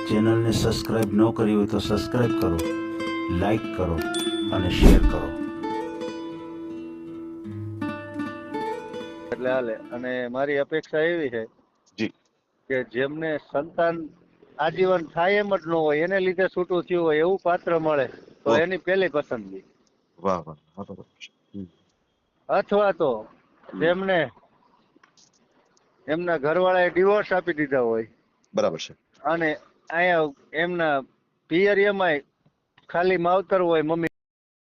ચેનલને સબસ્ક્રાઇબ ન કરી હોય તો સબસ્ક્રાઇબ કરો, લાઈક કરો અને શેર કરો. એટલે હાલે. અને મારી અપેક્ષા એવી છે જી કે જેમને સંતાન આજીવન થાય એમ જ ન હોય, એને લીધે છૂટું થયું હોય એવું પાત્ર મળે તો ઓહ. એની પહેલી પસંદગી. વાહ વાહ વાહ, બરાબર છે. અથવા તો જેમને એમના ઘરવાળાએ ડિવોર્સ આપી દીધા હોય બરાબર છે. અને અહીંયા એમના પિયરિયમાં ખાલી માવતર હોય મમ્મી.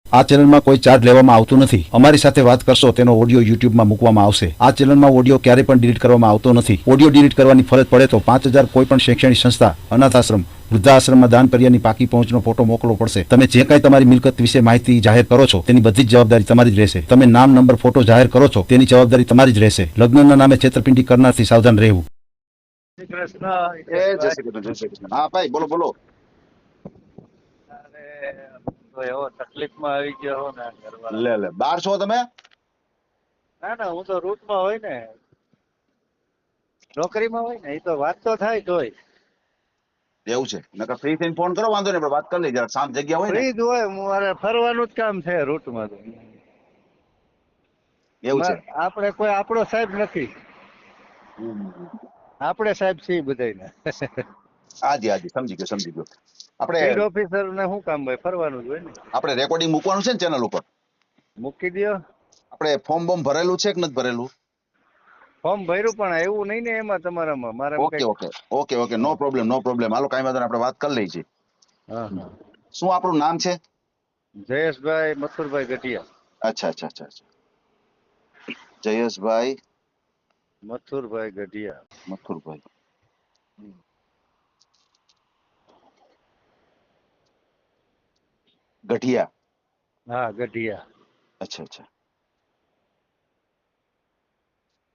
આ ચેનલમાં કોઈ ચાર્જ લેવામાં આવતો નથી. અમારી સાથે વાત કરશો તેનો ઓડિયો યુટ્યુબમાં મૂકવામાં આવશે. આ ચેનલમાં ઓડિયો ક્યારેય પણ ડિલીટ કરવામાં આવતો નથી. ઓડિયો ડિલીટ કરવાની ફરજ પડે તો 5,000 કોઈ પણ શૈક્ષણિક સંસ્થા, અનાથ આશ્રમ, વૃદ્ધાશ્રમમાં દાન કર્યાની પાકી પહોંચનો ફોટો મોકલવો પડશે. તમે જે કાંઈ તમારી મિલકત વિશે માહિતી જાહેર કરો છો તેની બધી જ જવાબદારી તમારી જ રહેશે. તમે નામ, નંબર, ફોટો જાહેર કરો છો તેની જવાબદારી તમારી જ રહેશે. લગ્નના નામે છેતરપિંડી કરનારથી સાવધાન રહેવું. શ્રી કૃષ્ણ. જય શ્રી કૃષ્ણ, જય શ્રી કૃષ્ણ. હા ભાઈ, બોલો બોલો. અરે, તો એવો તકલીફમાં આવી ગયો હો ને ઘરવાળા. લે લે, બહાર છો તમે? ના ના, હું તો રૂટમાં હોય ને, નોકરીમાં હોય ને, એ તો વાત તો થાય તોય. એવું છે? નકર ફ્રી થઈને ફોન કરો, વાંધો નહીં, આપણે વાત કરી લઈએ જરા શાંત જગ્યા હોય ને. ફ્રી જ હોય, મારે ફરવાનું જ કામ છે રૂટમાં તો. એવું છે. આપણે કોઈ આપણો સાહેબ નથી, આપણે સાહેબ છીએ બધાયને. હાજી હાજી, સમજી ગયો સમજી ગયો. આપણે ફીલ્ડ ઓફિસર ને શું કામ ભાઈ, ફરવાનું જ હોય ને. આપણે રેકોર્ડિંગ મૂકવાનું છે ને ચેનલ ઉપર. મૂકી દ્યો. આપણે ફોર્મ બોમ ભરેલું છે કે નથી ભરેલું? ફોર્મ ભર્યું પણ એવું નહીં ને એમાં તમારામાં મારે ઓકે ઓકે ઓકે ઓકે, નો પ્રોબ્લેમ નો પ્રોબ્લેમ. હાલો, કાંઈ વાંધો નહીં, આપણે વાત કરી લઈએ છીએ. હા હા. શું આપણું નામ છે? જયેશભાઈ મથુરભાઈ ગઢિયા. અચ્છા અચ્છા અચ્છા અચ્છા. જયેશભાઈ મથુરભાઈ ગઢિયા. મથુરભાઈ ગઢિયા. હા, ગઢિયા. અચ્છા અચ્છા.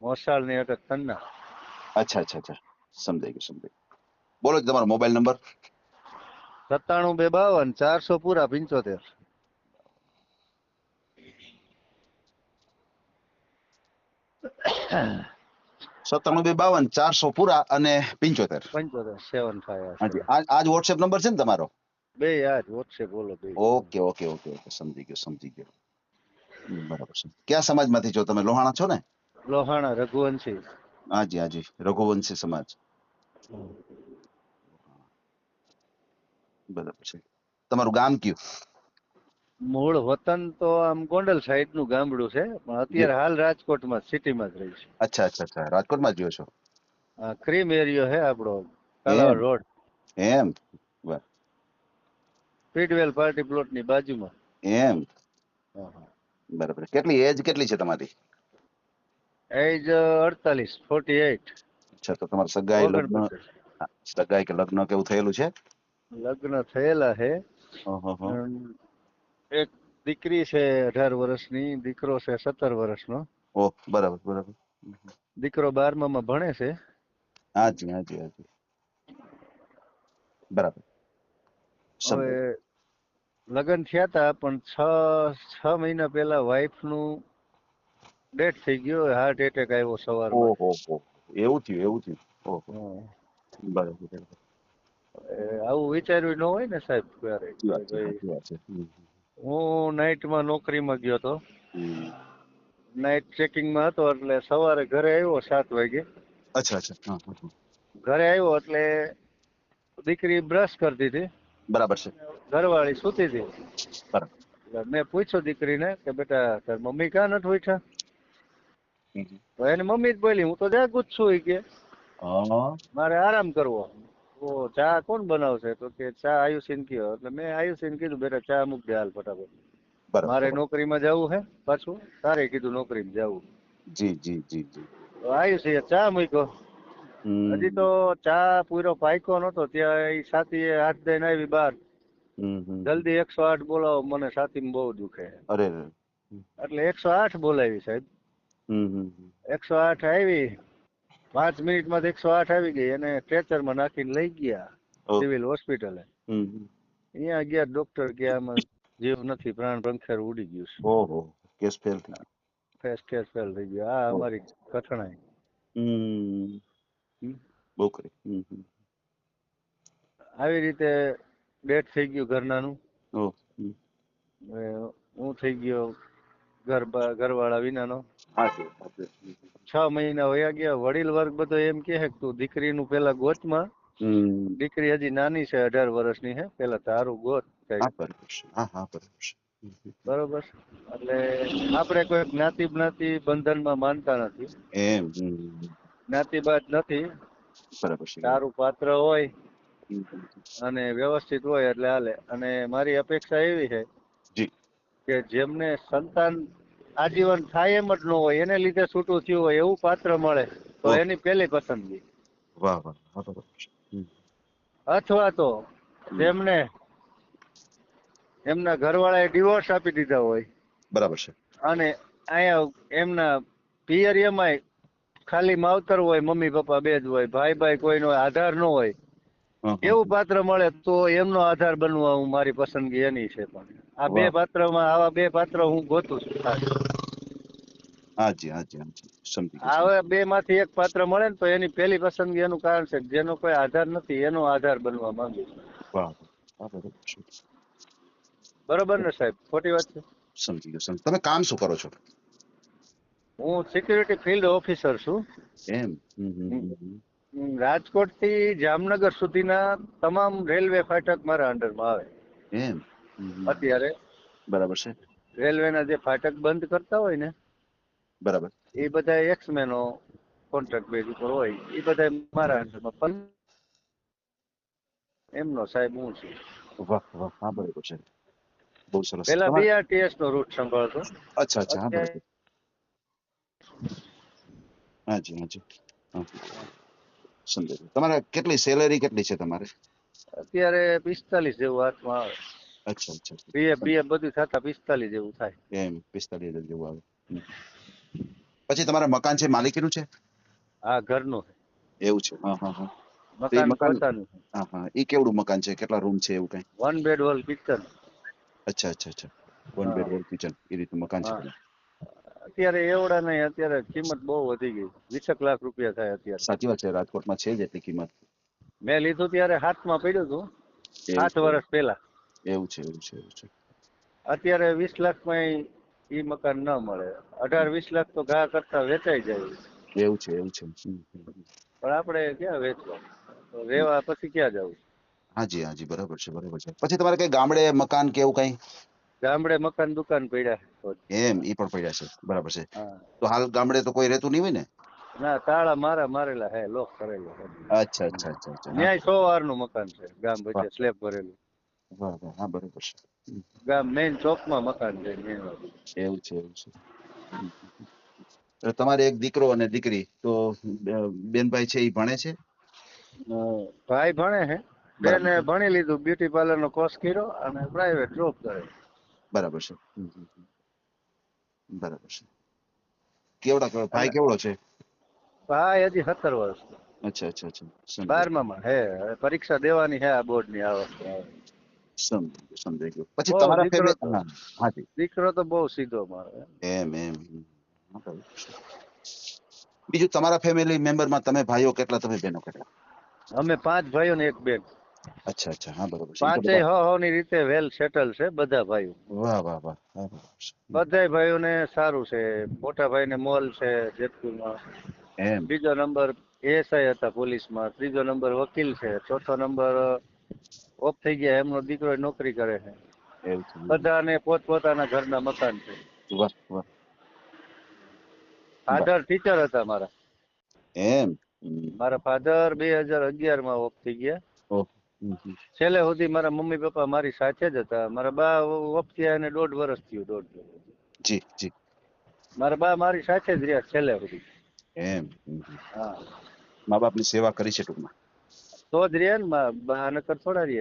મોસાળ ની અટક તન્ના. અચ્છા અચ્છા અચ્છા, સમજાઈ ગયું સમજાઈ ગયું. બોલો તમારો મોબાઈલ નંબર. 97 252 400 પૂરા 75. 97 252 400 પૂરા અને 75. 75 હાજી, 75. આજ વોટ્સએપ નંબર છે ને તમારો? બે યાર વોટ્સએપ બોલો બે. ઓકે ઓકે ઓકે ઓકે, સમજી ગયો સમજી ગયો. બરાબર છે. કયા સમાજમાંથી છો તમે? લોહાણા છો ને? લોહાણા રઘુવંશી. હાજી હાજી, રઘુવંશી સમાજ. બરાબર છે. તમારું ગામ કયું? મૂળ વતન તો આમ ગોંડલ સાઈડ નું ગામડું છે, પણ અત્યારે હાલ રાજકોટમાં સિટીમાં જ રહી છે. અચ્છા અચ્છા અચ્છા, રાજકોટમાં જ રહ્યો છો? ક્રીમ એરિયો છે આપણો, કાલાવાડ રોડ. એમ? વાહ. સ્પીડવેલ પાર્ટી પ્લોટ ની બાજુમાં. એમ? હા, હા. બરાબર. કેટલી એજ કેટલી છે તમારી? એજ 48. અચ્છા, તો તમારે સગાઈ લગ્ન 49. સગાઈ કે લગ્ન કેવું થયેલું છે? લગ્ન થયેલા છે. ઓહો. એક દીકરી છે 18 વર્ષની, દીકરો છે 17 વર્ષનો. ઓહ, બરાબર બરાબર. દીકરો 12માં ભણે છે. હાજી હાજી હાજી, બરાબર. હવે લગ્ન થયા તા પણ 6 મહિના પહેલા વાઈફ નું ડેથ થઈ ગયો, હાર્ટ એટેક આવ્યો સવારમાં. ઓહો, એવું થયું એવું થયું. ઓહો, હા. બરાબર બરાબર. આવું વિચાર્યું ન હોય ને સાહેબ ક્યારે કે ભાઈ. સાચી વાત છે. હું નાઇટમાં નોકરીમાં ગયો હતો, હમ. નાઇટ ચેકિંગમાં હતો, એટલે સવારે ઘરે આવ્યો 7 વાગે. અચ્છા અચ્છા, હા હા હા. ઘરે આવ્યો એટલે દીકરી બ્રશ કરતી હતી, બરાબર છે. ઘરવાળી સૂતી હતી. બરાબર. એટલે મેં પૂછ્યું દીકરીને કે બેટા તાર મમ્મી ક્યાં નથી ઉઠ્યા? તો એની મમ્મી જ બોલી, હું તો જાગું જ છું, ઈ કે મારે આરામ કરવો. તો ચા કોણ બનાવશે? તો કે ચા આયુષીને કયો. એટલે મેં આયુષીને કીધું બેટા ચા મૂક દે હાલ ફટાફટ, મારે બરાબર. નોકરીમાં જવું હે પાછું. તારે કીધું નોકરીમાં જવું. જી જી જી જી. તો આયુષીએ ચા મૂક્યો. હજી તો ચા પૂરો પાક્યો નતો ત્યાં એ સાથી હાથ દઈને આવી બહાર. જલ્દી 108 બોલાવો, મને છાતીમાં બહુ દુખે. અરે. એટલે 108 બોલાવી સાહેબ. 108 આવી, 5 મિનિટમાં 108 આવી ગઈ, અને સ્ટ્રેચરમાં નાખીને લઈ ગયા સિવિલ હોસ્પિટલે. અહીંયા ગયા, ડોક્ટર કે આમાં જીવ નથી, પ્રાણ પંખેર ઉડી ગયું છે. ઓહો, કેસ ફેલ થઈ કેસ ફેલ થઈ ગયો. આ અમારી કઠણાઈ. ગયું. બહુ કરી. આવી રીતે ડેથ થઈ ગયું ઘરનાનું. ઓહ. હમ. હવે હું થઈ ગયો ઘરવાળા વિનાનો. હાચું, હાચું. 6 મહિના વયા ગયા. વડીલ વર્ગ બધો એમ કહે કે તું દીકરીનું પેલા ગોતમાં, હમ. દીકરી હજી નાની છે, 18 વર્ષની છે, પેલા તારું ગોત હા કઈ. બરાબર છે. હા હા બરાબર છે. બરોબર. એટલે આપણે કોઈ જ્ઞાતિ બંધનમાં માનતા નથી. એમ. હમ. જ્ઞાતિબાદ નથી. બરાબર છે. સારું પાત્ર હોય હમ. અને વ્યવસ્થિત હોય એટલે હાલે. અને મારી અપેક્ષા એવી છે જી. કે જેમને સંતાન આજીવન થાય એમ જ ન હોય, એને લીધે છૂટું થયું હોય એવું પાત્ર મળે તો ઓહ. એની પહેલી પસંદગી. વાહ વાહ. હા બરાબર છે. હમ. અથવા તો હમ. જેમને એમના ઘરવાળાએ ડિવોર્સ આપી દીધા હોય બરાબર છે. અને અહીંયા એમના પિયરિયમાં ખાલી માવતર હોય, મમ્મી પપ્પા બે જ હોય, ભાઈ કોઈનો આધાર ન હોય, હા હા. એવું પાત્ર મળે તો એમનો આધાર બનવા હું મારી પસંદગી એની છે. પણ આ બે વાહ. પાત્રમાં આવા બે પાત્ર હું ગોતું છું. હાજી હાજી હાજી. સમજી ગયો હવે બે માંથી એક પાત્ર મળે ને તો એની પહેલી પસંદગી એનું કારણ છે જેનો કોઈ આધાર નથી એનો આધાર બનવા માંગુ છું. વાહ વાહ. હા બરાબર છે. બરોબર ને સાહેબ? ખોટી વાત છે? સમજી ગયો. તમે કામ શું કરો છો? હું સિક્યુરિટી ફિલ્ડ ઓફિસર છું. એમ. હમ હમ હમ હમ. રાજકોટ થી જામનગર સુધીના તમામ રેલવે ફાટક મારા અંડરમાં આવે. એમ. હમ હમ. અત્યારે બરાબર છે. રેલવેના જે ફાટક બંધ કરતા હોય ને બરાબર. એ બધા એક્સમેનો કોન્ટ્રાક્ટ બેઝ ઉપર હોય, એ બધા મારા અંડરમાં. પણ એમનો સાહેબ હું છું. વાહ વાહ. હા બરાબર છે. બહુ સરસ. પેલા તમારે BRTS નો રૂટ સંભાળતો. અચ્છા અચ્છા. હા અત્યારે બરાબર. હાજી હાજી. હા. સમજાય ગયું. તમારે કેટલી સેલેરી કેટલી છે તમારે? અત્યારે 45 જેવું હાથમાં આવે. અચ્છા અચ્છા. બીએફ બધું થતા 45 જેવું થાય. એમ 45,000 જેવું આવે. હમ. પછી તમારા મકાન છે, માલિકીનું છે? આ ઘરનું છે. એવું છે. હા હા હા. તો એ મકાન મકાન. પોતાનું છે. હા હા. એ કેવડું મકાન છે? કેટલા રૂમ છે એવું કઈ? 1 બેડ હોલ કિચન. અચ્છા અચ્છા અચ્છા. વન હા બેડ વન કિચન એ રીતનું મકાન છે હા. તમારે? અત્યારે એવડા નહીં, અત્યારે કિંમત બહુ વધી ગઈ. 20 લાખ રૂપિયા થાય અત્યારે. સાચી વાત છે. રાજકોટમાં છે જ એટલી કિંમત. મેં લીધું ત્યારે હાથમાં પડ્યું હતું એવું 7 છે. વર્ષ પહેલા. એવું છે. એવું છે. એવું છે. અત્યારે 20 લાખમાં ઈ મકાન ન મળે. 18-20 લાખ તો ઘા કરતા વેચાઈ જાય. એવું છે. એવું છે. હમ, હમ, હમ. પણ આપણે ક્યાં વેચવા? તો હમ. રેવા પછી ક્યાં જવું? હાજી હાજી. બરાબર છે. બરાબર છે. પછી તમારે કઈ ગામડે મકાન કે એવું કઈ? ગામડે મકાન દુકાન પડ્યા છે. એમ. ઈ પણ પડ્યા છે. બરાબર છે. હા. તો હાલ ગામડે તો કોઈ રહેતું નહીં હોય ને? ના, તાળા મારેલા હે, લોક કરેલો છે. અચ્છા અચ્છા અચ્છા અચ્છા. હા. ન્યાય 100 વારનું મકાન છે. ગામ વાહ વચ્ચે સ્લેબ ભરેલું. વાહ વાહ. હા બરાબર છે. હમ. ગામ મેઇન ચોકમાં મકાન છે. main road. એવું છે. એવું છે. હમ, હમ, હમ. તો તમારે એક દીકરો અને દીકરી તો બેનભાઈ છે એ ભણે છે? ભાઈ ભણે છે. બરાબર બેને છે. ભણી લીધું, બ્યુટી પાર્લર નો કોર્સ કર્યો અને પ્રાઇવેટ જોબ કરે. બરાબર છે. હમ, હમ, હમ. બરાબર છે. કેવડા અને ભાઈ કેવડો છે? ભાઈ હજી 17 વર્ષ. અચ્છા અચ્છા અચ્છા. સમજાય. 12માં હે. હવે પરીક્ષા દેવાની છે આ બોર્ડની આ વખતે. સમજાય સમજાઈ ગયું. પછી બહુ તમારા દીકરો ફેમિલી. તો હા હાજી. દીકરો તો બહુ સીધો મારો. એમ એમ. હા, બરાબર છે. બીજું તમારા ફેમિલી મેમ્બરમાં તમે ભાઈઓ કેટલા, તમે બહેનો કેટલા? અમે 5 ભાઈઓ ને 1 બેન. અચ્છા અચ્છા. હા બરાબર છે. એ તો બધા. પાંચેય ની રીતે વેલ સેટલ છે બધા ભાઈઓ. વાહ વાહ વાહ. હા બરાબર છે. બધાય ભાઈઓને સારું છે. મોટા ભાઈને મોલ છે જેતપુરમાં. એમ. બીજો નંબર એએસઆઈ હતા પોલીસમાં. ત્રીજો નંબર વકીલ છે. ચોથો નંબર ઓફ થઈ ગયા, એમનો દીકરો નોકરી કરે છે. એવું છે. બધાને પોતપોતાના ઘરના મકાન છે. વાહ વાહ. બરાબર. ફાધર ટીચર હતા મારા. એમ. હમ. મારા ફાધર 2011માં ઓફ થઈ ગયા. ઓહ. હમ, હમ. છેલ્લે સુધી મારા મમ્મી પપ્પા મારી સાથે જ હતા. મારા બા ઓફ થયા એને 1.5 વર્ષ થયું. 1.5 વર્ષ. જી જી. મારા બા મારી સાથે જ રહ્યા છેલ્લે સુધી. એમ. હમ, હમ. હા. મા બાપની સેવા કરી છે ટૂંકમાં. તો જ રે ને બા નકર થોડા રે.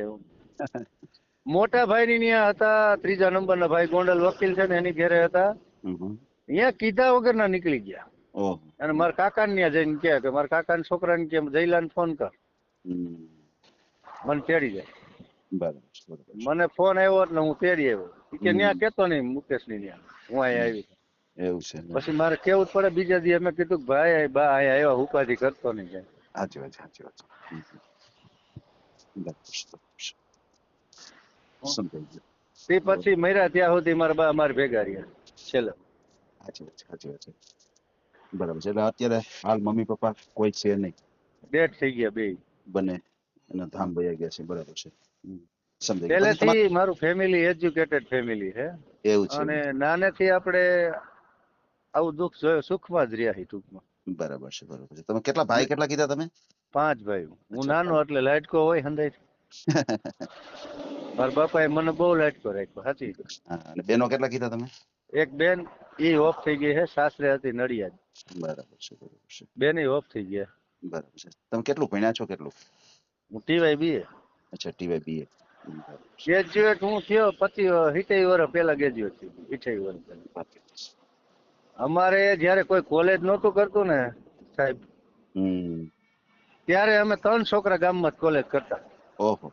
મોટા ભાઈ ની ત્યાં હતા. ત્રીજા નંબરના ભાઈ ગોંડલ વકીલ છે ને એની ઘેરે હતા. હમ, હમ. અહીંયા કીધા વગર ના નીકળી ગયા. ઓહ. અને મારા કાકા ને ત્યાં જઈને કહે કે મારા કાકાના છોકરાને કેમ જયલાને ફોન કર, હમ. મને તેડી જાય. બરાબર છે. બરાબર છે. મને ફોન આવ્યો એટલે હું તેડી આવ્યો. કે ત્યાં હમ. કેતો નહીં મુકેશ ની ત્યાં હું અહીંયા હમ. આવી. એવું છે ને. પછી મારે કેવું જ પડે. બીજા દી અમે કીધું કે ભાઈ બા અહીંયા આવ્યા, ઉપાધિ કરતો નહીં. સાચી વાત છે. સાચી વાત છે. હમ, હમ. બરાબર છે, બરાબર છે. સમજાઈ ગયું. તે પછી મર્યા ત્યાં સુધી મારા બા મારી ભેગા રહ્યા છેલ્લે. સાચી વાત છે, સાચી વાત છે. બરાબર છે. એટલે અત્યારે હાલ મમ્મી પપ્પા કોઈ છે નહીં, ડેથ થઈ ગયા બે. બને એના ધામ વયા ગયા છે. બરાબર છે. સમજાઈ ગયું. પછી પહેલેથી મારું ફેમિલી એજ્યુકેટેડ ફેમિલી છે એવું છે. અને નાનેથી આપણે આવું દુઃખ જોયું, સુખમાં જ રહ્યા ટૂંકમાં. બરાબર છે, બરાબર છે. તમે કેટલા ભાઈ કેટલા કીધા તમે? 5 ભાઈ. હું અચ્છા, નાનો એટલે લાટકો હોય હંધાઈ. મારા બાપાએ મને બહુ લાટકો રાખ્યો, સાચી. હા, અને બેનો કેટલા કીધા તમે? એક બેન ઈ ઓફ થઈ ગઈ છે, સાસરે હતી નડિયાદ. બરાબર છે, બરાબર છે, બેન ઓફ થઈ ગયા. બરાબર છે. તમે કેટલું ભણ્યા છો? કેટલું? હું ટીવાય બીએ. અચ્છા, ટીવાય બીએ. ગ્રેજ્યુએટ હું થયો 27 વર્ષ પહેલા ગ્રેજ્યુએટ થયો. 28 વર્ષ પહેલા. અમારે જયારે કોઈ કોલેજ નહોતું કરતું ને સાહેબ, ત્યારે અમે 3 છોકરા ગામમાં જ કોલેજ કરતા. ઓહો.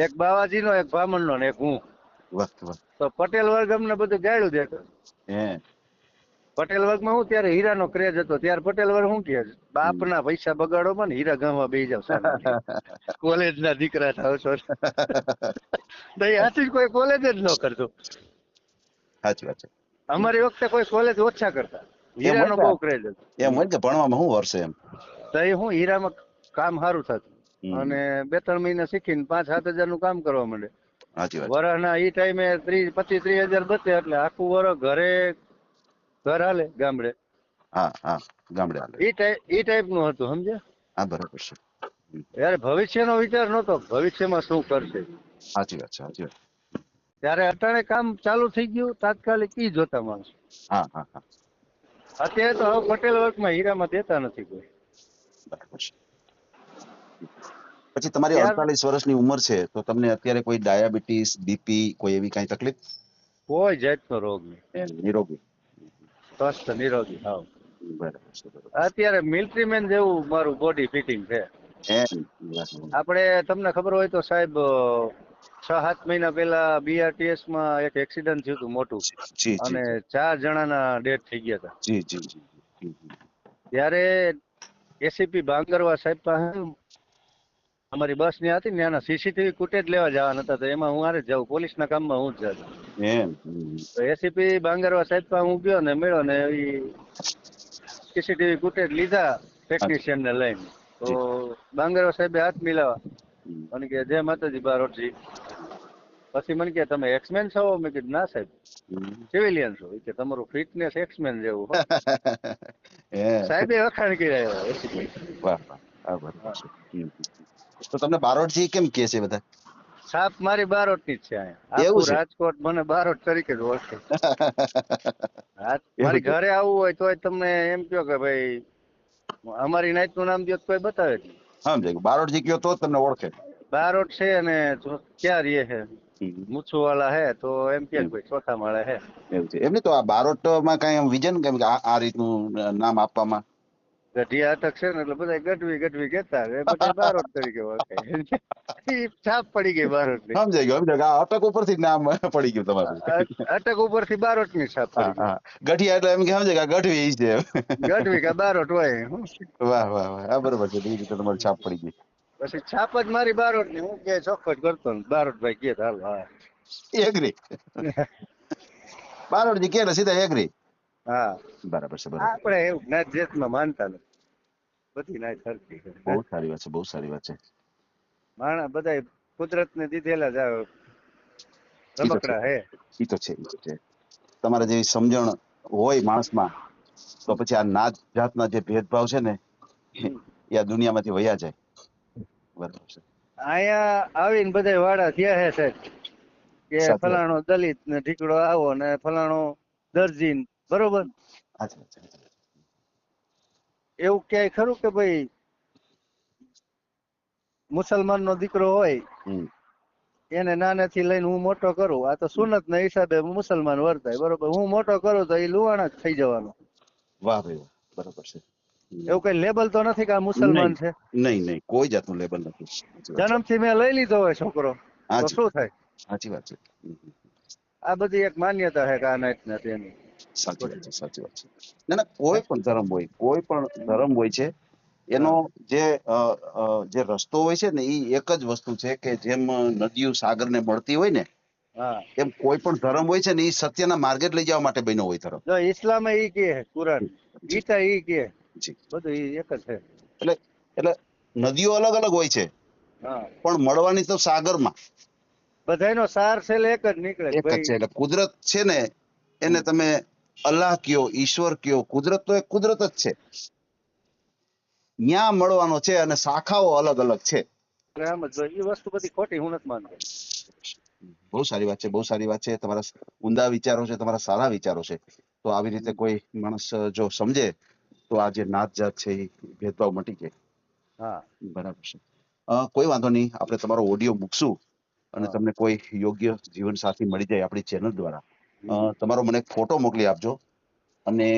એક બાવાજીનો, એક બ્રાહ્મણનો ને એક હું. વાહ વાહ. તો પટેલ વર્ગ અમને બધું ગાળ્યું દેતો. હે. પટેલ વર્ગમાં હું ત્યારે હીરાનો ક્રેઝ હતો. ત્યારે પટેલ વર્ગ શું કહે, બાપના પૈસા બગાડો માં ને હીરા ગામમાં બેસી જાવ. કોલેજના દીકરા થાવ છો. તો એ આથી કોઈ કોલેજ જ ન કરતું. સાચી વાત છે. અમારી વખતે કોઈ કોલેજ ઓછા કરતા. હીરાનો બહુ ક્રેઝ હતો. એમ હોય કે ભણવામાં શું વર્ષે એમ. તો એ હું હીરામાં કામ સારું થતું અને 2-3 મહિના શીખીને 5-7 હજાર નું કામ કરવા માંડે. સાચી વાત. વરસના ઈ ટાઈમે 25-30 હજાર બચે એટલે આખું વરસ ઘર હાલે ગામડે. હા હા, ગામડે હાલે. ઈ ટાઈપ નું હતું, સમજ્યા? હા, બરાબર છે. ત્યારે ભવિષ્યનો વિચાર નતો, ભવિષ્યમાં શું કરશે. સાચી વાત છે, સાચી વાત. ત્યારે અટાણે કામ ચાલુ થઈ ગયું, તાત્કાલિક ઈ જોતા માણસ. હા હા હા. અત્યારે તો હવે પટેલ વર્ગમાં હીરામાં દેતા નથી કોઈ. બરાબર છે. પછી તમારી 48 વર્ષની ઉંમર છે તો તમને અત્યારે કોઈ ડાયાબિટીસ, બીપી, કોઈ એવી કઈ તકલીફ? કોઈ જાતનો રોગ નહીં. નિરોગી. સ્વસ્થ નિરોગી. હા. બરાબર છે, બરાબર. અત્યારે મિલિટરી મેન જેવું મારું બોડી ફિટિંગ છે. આપણે તમને ખબર હોય તો સાહેબ 6-7 મહિના પહેલા BRTS માં એક એક્સિડન્ટ થયું હતું મોટું, અને 4 જણાના ડેથ થઈ ગયા હતા. જી જી જી. ત્યારે એસીપી ભાંગરવા સાહેબ પાસે અમારી બસ ત્યાં હતી ને, ત્યાંના સીસીટીવી ફૂટેજ લેવા જવાના હતા. તો એમાં હું આરે જાઉં, પોલીસના કામમાં હું જ જતો. તો એસીપી ભાંગરવા સાહેબ પાસે હું ગયો ને મળ્યો ને સીસીટીવી ફૂટેજ લીધા ટેકનિશિયન ને લઈને. તો બાંગરવા સાહેબે હાથ મિલાવા મને કે જય માતાજી બારોટજી. પછી મને કે તમે એક્સમેન છો? મેં કીધું ના સાહેબ, સિવિલિયન છો. કે તમારું ફિટનેસ એક્સમેન જેવું. સાહેબે વખાણ કર્યા. વાહ વાહ. તો તમને બારોટજી કેમ કહે છે બધા? છાપ મારી બારોટની જ છે અહીંયા. આખું રાજકોટ મને બારોટ તરીકે જ ઓળખે. મારી ઘરે આવવું હોય તોય તમને એમ કહો કે ભાઈ અમારી નાઈટ નું નામ દો કોઈ બતાવે જ. સમજાય, બારોટજી કયો તો તમને ઓળખે. બારોટ છે અને ક્યાં રહીએ છે, મૂછુ વાળા હે તો એમ કે ભાઈ ચોથા માળે હે. એવું છે. એમની તો આ બારોટમાં કઈ વિઝન કે આ રીતનું નામ આપવામાં? ગઢિયા અટક છે ને એટલે બધા ગઢવી ગઢવી કેતા બધા બારોટ તરીકે ઓળખે. છાપ પડી ગઈ બારોટ ની. સમજાઈ ગયો. આ અટક ઉપરથી નામ પડી ગયું તમારું. અટક ઉપરથી બારોટ ની છાપ પડી ગઈ. ગઢિયા એટલે એમ કે સમજે કે ગઢવી છે. ગઢવી કે બારોટ હોય. વાહ વાહ વાહ. આ બરોબર છે. એ રીતે તમારી છાપ પડી ગઈ. પછી છાપ જ મારી બારોટ ની. હું કે ચોખવટ કરતો ને બારોટભાઈ કે હાલ. હા એગ્રી. બારોટજી કે સીધા એગ્રી. હા, બરાબર છે. આપણે એવું નાત જાતમાં માનતા નથી. બધી નાત સરખી છે. બહુ સારી વાત છે, બહુ સારી વાત છે. માણસ બધા કુદરત ને દીધેલા જ રમકડા હે. ઈ તો છે. તમારે જેવી સમજણ હોય માણસમાં તો પછી આ નાત જાતના જે ભેદભાવ છે ને એ આ દુનિયામાંથી વયા જાય. બરાબર છે. અહીંયા આવીને બધા વાડા થયા હે સાહેબ કે ફલાણો દલિત ને ઢીકડો આવો ને ફલાણો દરજી, બરોબર? એવું ક્યાંય ખરું કે ભાઈ મુસલમાન નો દીકરો હોય એને નાનેથી લઈને હું મોટો કરું, આ તો સુન્નત ના હિસાબે મુસલમાન વર્તાય, બરોબર? હું મોટો કરું તો એ લુવાણા જ થઈ જવાનો. વાહ ભાઈ, બરાબર છે. એવું કઈ લેબલ તો નથી કે આ મુસલમાન છે? નહીં, કોઈ જાતનું લેબલ નથી. જન્મથી મેં લઈ લીધો હોય છોકરો તો શું થાય? સાચી વાત છે. આ બધી એક માન્યતા છે કે આ નાઈટ ના તેની. સાચી વાત છે. ના કોઈ પણ ધર્મ હોય, કોઈ પણ ધર્મ હોય છે એનો જે રસ્તો હોય છે ને એ એક જ વસ્તુ છે કે જેમ નદીઓ સાગરને મળતી હોય ને હા એમ કોઈ પણ ધર્મ હોય છે ને એ સત્યના માર્ગે જ લઈ જવા માટે બન્યો હોય ધર્મ. જો ઇસ્લામે ઈ કે કુરાન ગીતા ઈ કે જી. બધું ઈ એક જ છે. એટલે એટલે નદીઓ અલગ અલગ હોય છે હા પણ મળવાની તો સાગરમાં બધાયનો સાર છેલ્લે એક જ નીકળે એક જ છે. એટલે કુદરત છે ને એને તમે અલ્લાહ કયો, ઈશ્વર કયો, કુદરત તો એક કુદરત જ છે. ન્યા મળવાનો છે અને શાખાઓ અલગ અલગ છે. આમ જ એ વસ્તુ બધી ખોટી હું નથી માનતો. બહુ સારી વાત છે, બહુ સારી વાત છે. તમારા ઊંડા વિચારો છે, તમારા સારા વિચારો છે. તો આવી રીતે કોઈ માણસ જો સમજે તો આ જે નાત જાત છે એ ભેદભાવ મટી જાય. હા બરાબર છે. કોઈ વાંધો નહીં, આપણે તમારો ઓડિયો મૂકશું અને હા. તમને કોઈ યોગ્ય જીવન સાથી મળી જાય આપણી ચેનલ દ્વારા. તમારો મને એક ફોટો મોકલી આપજો અને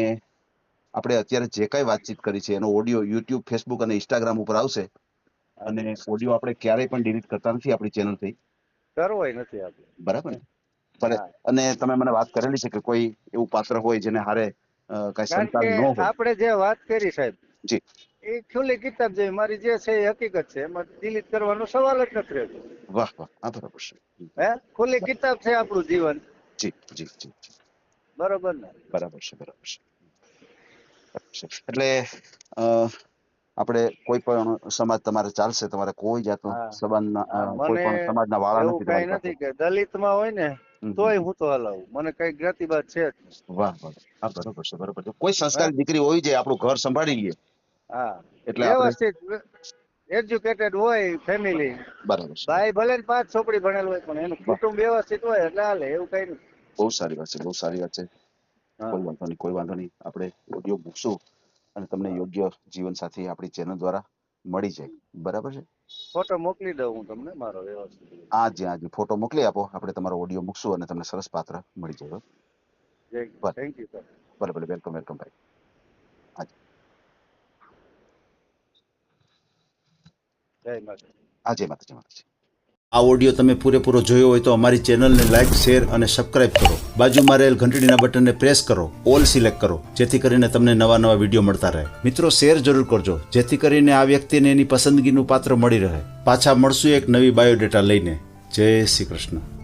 આપણે અત્યારે જે કાંઈ વાતચીત કરી છે એનો ઓડિયો યુટ્યુબ, ફેસબુક અને ઇન્સ્ટાગ્રામ ઉપર આવશે. અને ઓડિયો આપણે ક્યારેય પણ ડિલીટ કરતા નથી આપણી ચેનલ થી. કરવોય નથી આપણે. બરાબર ને? હા અને તમે મને વાત કરેલી છે કે કોઈ એવું પાત્ર હોય જેને હારે કઈ કારણ સંતાન કે ન હોય. આપણે જે વાત કરી સાહેબ જી. એ ખુલ્લી કિતાબ જેવી મારી જે છે એ હકીકત છે, એમાં ડિલીટ કરવાનો સવાલ જ નથી રહેતો. વાહ વાહ, હા બરાબર છે. હે ખુલ્લી કિતાબ છે આપણું જીવન. જી જી જી જી. બરોબર ને? બરાબર છે, બરાબર છે. એટલે આપણે કોઈ પણ સમાજ તમારે ચાલશે, તમારે કોઈ જાતનો હા સંબંધના કોઈ મને પણ સમાજના વાળા એવું નથી કઈ તમારી પાસે. નથી કે દલિતમાં હોય ને હમ, હમ. તોય હું તો હલાવું, મને કઈ જ્ઞાતિવાદ છે જ નહીં. વાહ વાહ, હા બરોબર છે, બરોબર છે. કોઈ હે સંસ્કારી દીકરી હોવી જોઈએ, આપણું ઘર સંભાળી લે. હા એટલે આપણે વ્યવસ્થિત એજ્યુકેટેડ હોય ફેમિલી. બરાબર છે. ભાઈ ભલે ને 5 છોકરી ભણેલ હોય પણ એનું વાહ, કુટુંબ વ્યવસ્થિત હોય એટલે હાલે, એવું કઈ નથી. બહુ સારી વાત છે, બહુ સારી વાત છે. હા કોઈ વાંધો નહીં, કોઈ વાંધો નહીં. આપણે ઓડિયો મૂકશું અને તમને હા યોગ્ય જીવન સાથી આપણી ચેનલ દ્વારા મળી જાય. બરાબર છે. ફોટો મોકલી દઉં હું તમને મારો વ્યવસ્થિત. આજે ફોટો મોકલી આપો, આપણે તમારો ઓડિયો મૂકશું અને તમને સરસ પાત્ર મળી જાય. ભલે થેન્ક યુ સર. ભલે ભલે, વેલકમ વેલકમ ભાઈ. આજે જય માતા. આજે માતાજી, માતાજી. આ ઓડિયો તમે પૂરેપૂરો જોયો હોય તો અમારી ચેનલને લાઇક, શેર અને સબસ્ક્રાઇબ કરો. બાજુમાં રહેલ ઘંટડીના બટનને પ્રેસ કરો, ઓલ સિલેક્ટ કરો, જેથી કરીને તમને નવા નવા વિડીયો મળતા રહે. મિત્રો, શેર જરૂર કરજો, જેથી કરીને આ વ્યક્તિને એની પસંદગીનું પાત્ર મળી રહે. પાછા મળશું એક નવી બાયોડેટા લઈને. જય શ્રી કૃષ્ણ.